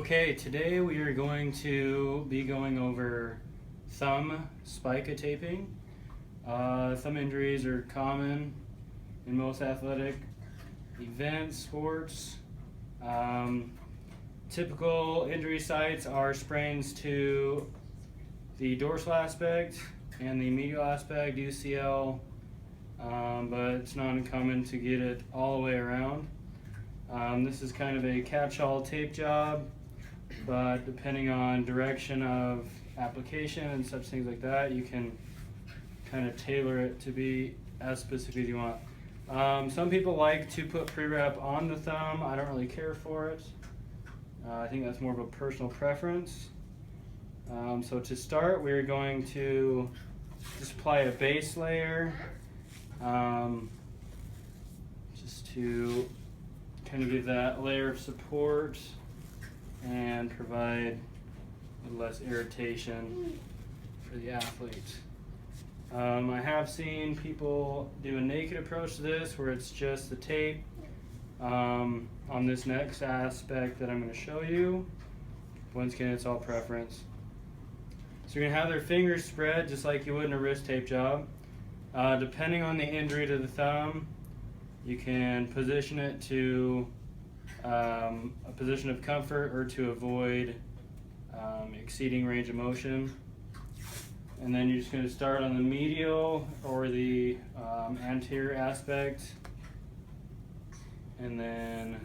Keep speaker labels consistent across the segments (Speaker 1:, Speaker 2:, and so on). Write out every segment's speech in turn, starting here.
Speaker 1: Okay, today we are going to be going over thumb spica taping. Thumb injuries are common in most athletic events, sports. Typical injury sites are sprains to the dorsal aspect and the medial aspect, UCL, but it's not uncommon to get it all the way around. This is kind of a catch-all tape job, but depending on direction of application and such things like that, you can kind of tailor it to be as specific as you want. Some people like to put pre-wrap on the thumb. I don't really care for it. I think that's more of a personal preference. So to start, we're going to just apply a base layer, just to kind of give that layer of support and provide a little less irritation for the athlete. I have seen people do a naked approach to this where it's just the tape on this next aspect that I'm going to show you. Once again, it's all preference. So you're going to have their fingers spread just like you would in a wrist tape job. Depending on the injury to the thumb, you can position it to a position of comfort or to avoid exceeding range of motion. And then you're just going to start on the medial or the anterior aspect, and then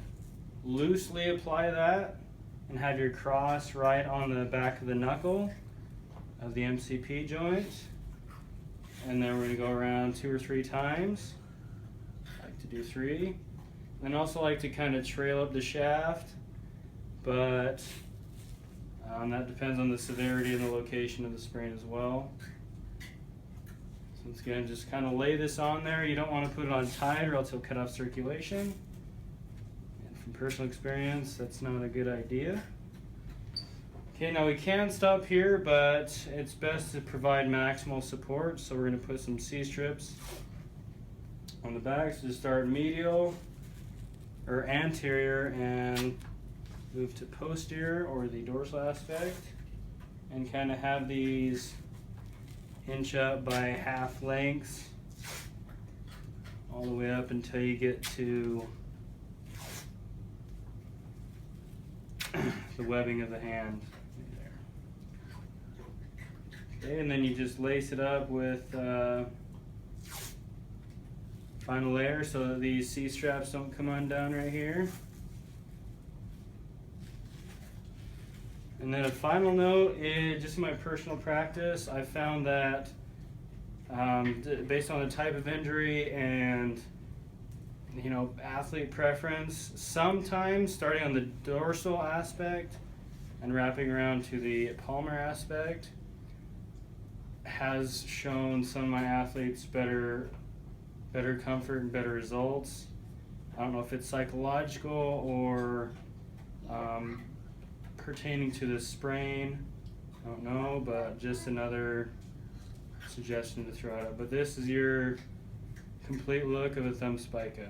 Speaker 1: loosely apply that and have your cross right on the back of the knuckle of the MCP joint. And then we're going to go around 2 or 3 times. I like to do 3. And also like to kind of trail up the shaft, but that depends on the severity and the location of the sprain as well. So once again, just kind of lay this on there. You don't want to put it on tight or else it'll cut off circulation. And from personal experience, that's not a good idea. Okay, now we can stop here, but it's best to provide maximal support. So we're going to put some C-strips on the back. So just start medial or anterior and move to posterior or the dorsal aspect, and kind of have these inch up by half lengths all the way up until you get to the webbing of the hand. Okay, and then you just lace it up with final layer so that these C-straps don't come undone right here. And then a final note is just my personal practice. I found that based on the type of injury and athlete preference, sometimes starting on the dorsal aspect and wrapping around to the palmar aspect has shown some of my athletes better comfort and better results. I don't know if it's psychological or pertaining to the sprain, I don't know, but just another suggestion to throw out. But this is your complete look of a thumb spica.